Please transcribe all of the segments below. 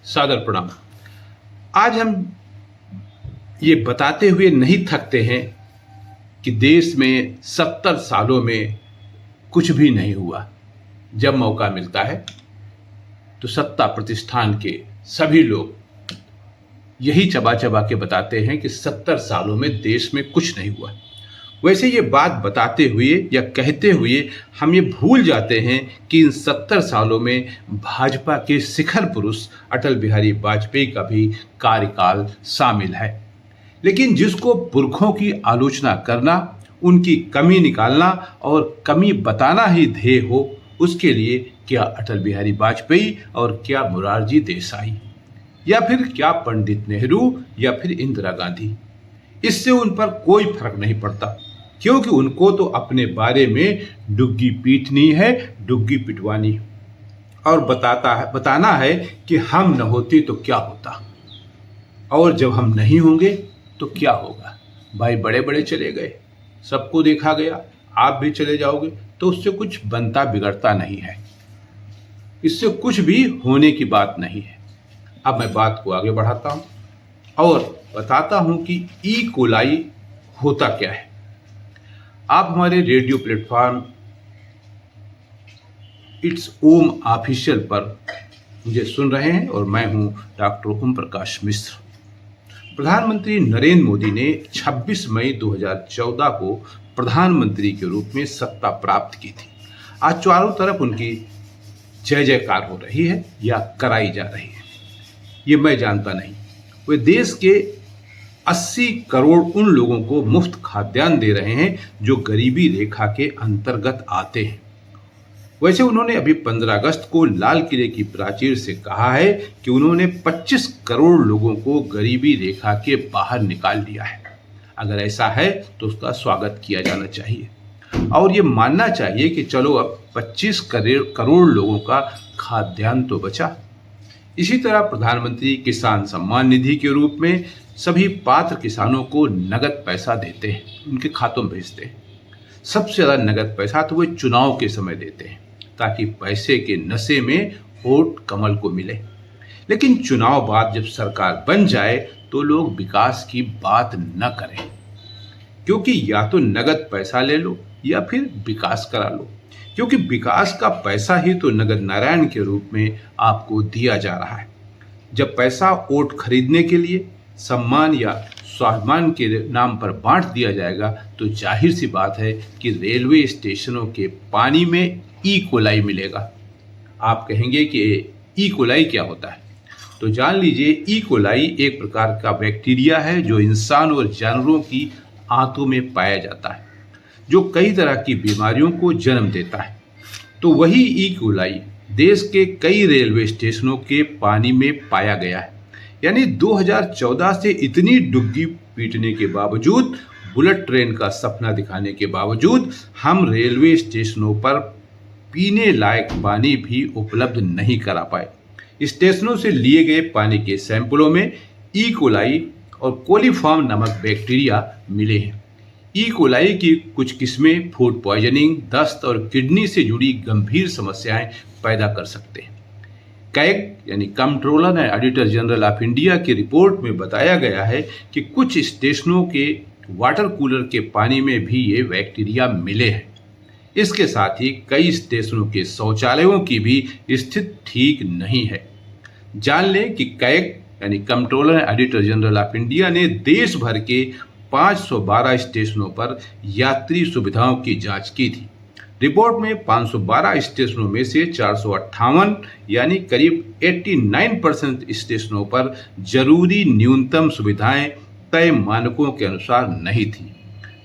सादर प्रणाम। आज हम ये बताते हुए नहीं थकते हैं कि देश में 70 सालों में कुछ भी नहीं हुआ। जब मौका मिलता है तो सत्ता प्रतिष्ठान के सभी लोग यही चबा चबा के बताते हैं कि 70 सालों में देश में कुछ नहीं हुआ। वैसे ये बात बताते हुए या कहते हुए हम ये भूल जाते हैं कि इन 70 सालों में भाजपा के शिखर पुरुष अटल बिहारी वाजपेयी का भी कार्यकाल शामिल है। लेकिन जिसको पुरखों की आलोचना करना, उनकी कमी निकालना और कमी बताना ही ध्येय हो, उसके लिए क्या अटल बिहारी वाजपेयी और क्या मोरारजी देसाई या फिर क्या पंडित नेहरू या फिर इंदिरा गांधी, इससे उन पर कोई फर्क नहीं पड़ता, क्योंकि उनको तो अपने बारे में डुग्गी पीटनी है, डुग्गी पिटवानी और बताना है कि हम न होते तो क्या होता और जब हम नहीं होंगे तो क्या होगा। भाई बड़े बड़े चले गए, सबको देखा गया, आप भी चले जाओगे तो उससे कुछ बनता बिगड़ता नहीं है, इससे कुछ भी होने की बात नहीं है। अब मैं बात को आगे बढ़ाता हूं और बताता हूं कि ई कोलाई होता क्या है। आप हमारे radio platform it's Om official पर मुझे सुन रहे हैं और मैं हूं डॉक्टर ओम प्रकाश मिश्र। प्रधानमंत्री नरेंद्र मोदी ने 26 मई 2014 को प्रधानमंत्री के रूप में सत्ता प्राप्त की थी। आज चारों तरफ उनकी जय जयकार हो रही है या कराई जा रही है, ये मैं जानता नहीं। वे देश के 80 करोड़ उन लोगों को मुफ्त खाद्यान्न दे रहे हैं जो गरीबी रेखा के अंतर्गत आते हैं। वैसे उन्होंने अभी 15 अगस्त को लाल किले की प्राचीर से कहा है कि उन्होंने 25 करोड़ लोगों को गरीबी रेखा के बाहर निकाल दिया है। अगर ऐसा है तो उसका स्वागत किया जाना चाहिए और ये मानना चाहिए कि चलो अब 25 करोड़ लोगों का खाद्यान्न तो बचा। इसी तरह प्रधानमंत्री किसान सम्मान निधि के रूप में सभी पात्र किसानों को नगद पैसा देते हैं, उनके खातों में भेजते हैं। सबसे ज़्यादा नगद पैसा तो वे चुनाव के समय देते हैं ताकि पैसे के नशे में वोट कमल को मिले। लेकिन चुनाव बाद जब सरकार बन जाए तो लोग विकास की बात न करें, क्योंकि या तो नगद पैसा ले लो या फिर विकास करा लो, क्योंकि विकास का पैसा ही तो नगद नारायण के रूप में आपको दिया जा रहा है। जब पैसा वोट खरीदने के लिए, सम्मान या स्वाभिमान के नाम पर बांट दिया जाएगा तो जाहिर सी बात है कि रेलवे स्टेशनों के पानी में ई कोलाई मिलेगा। आप कहेंगे कि ई कोलाई क्या होता है, तो जान लीजिए ई कोलाई एक प्रकार का बैक्टीरिया है जो इंसान और जानवरों की आंतों में पाया जाता है, जो कई तरह की बीमारियों को जन्म देता है। तो वही ई कोलाई देश के कई रेलवे स्टेशनों के पानी में पाया गया है। यानी 2014 से इतनी डुग्गी पीटने के बावजूद, बुलेट ट्रेन का सपना दिखाने के बावजूद हम रेलवे स्टेशनों पर पीने लायक पानी भी उपलब्ध नहीं करा पाए। स्टेशनों से लिए गए पानी के सैंपलों में ई कोलाई और कोलीफॉर्म नामक बैक्टीरिया मिले हैं। ई कोलाई की कुछ किस्में फूड पॉइजनिंग, दस्त और किडनी से जुड़ी गंभीर समस्याएं पैदा कर सकते हैं। कैग यानी controller and auditor general of India की रिपोर्ट में बताया गया है कि कुछ स्टेशनों के वाटर कूलर के पानी में भी ये बैक्टीरिया मिले हैं। इसके साथ ही कई स्टेशनों के शौचालयों की भी स्थिति ठीक नहीं है। जान लें कि कैग यानी controller and auditor general of India ने देश भर के 512 स्टेशनों पर यात्री सुविधाओं की जांच की थी। रिपोर्ट में 512 स्टेशनों में से 458 यानी करीब 89% स्टेशनों पर जरूरी न्यूनतम सुविधाएं तय मानकों के अनुसार नहीं थी।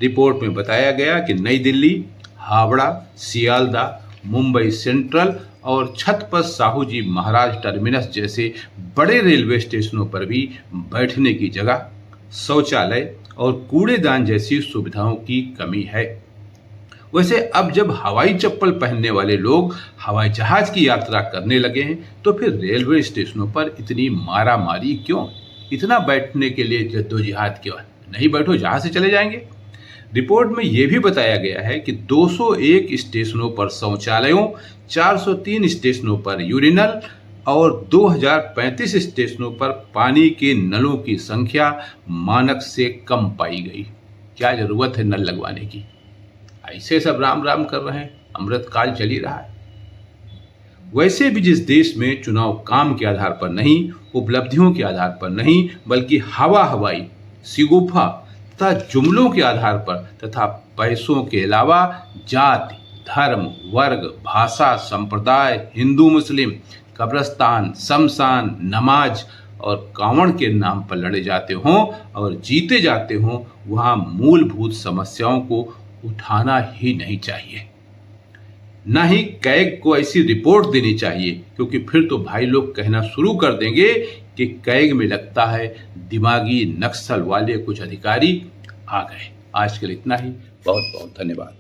रिपोर्ट में बताया गया कि नई दिल्ली, हावड़ा, सियालदा, मुंबई सेंट्रल और छत्रपति साहू जी महाराज टर्मिनस जैसे बड़े रेलवे स्टेशनों पर भी बैठने की जगह, शौचालय और कूड़ेदान जैसी सुविधाओं की कमी है। वैसे अब जब हवाई चप्पल पहनने वाले लोग हवाई जहाज की यात्रा करने लगे हैं तो फिर रेलवे स्टेशनों पर इतनी मारा मारी क्यों? इतना बैठने के लिए जद्दोजहद क्यों? नहीं बैठो, जहाज से चले जाएंगे। रिपोर्ट में यह भी बताया गया है कि 201 स्टेशनों पर शौचालयों, 403 स्टेशनों पर यूरिनल और 2035 स्टेशनों पर पानी के नलों की संख्या मानक से कम पाई गई। क्या जरूरत है नल लगवाने की? ऐसे सब राम राम कर रहे हैं, अमृतकाल चल ही रहा है। वैसे भी जिस देश में चुनाव काम के आधार पर नहीं, उपलब्धियों के आधार पर नहीं, बल्कि हवा हवाई, शिगुफा तथा जुमलों के आधार पर तथा पैसों के अलावा जाति, धर्म, वर्ग, भाषा, संप्रदाय, हिंदू मुस्लिम, कब्रस्तान, शमशान, नमाज और कांवड़ के नाम पर लड़े जाते हों और जीते जाते हों, वहाँ मूलभूत समस्याओं को उठाना ही नहीं चाहिए। ना ही कैग को ऐसी रिपोर्ट देनी चाहिए, क्योंकि फिर तो भाई लोग कहना शुरू कर देंगे कि कैग में लगता है दिमागी नक्सल वाले कुछ अधिकारी आ गए। आज के लिए इतना ही। बहुत बहुत धन्यवाद।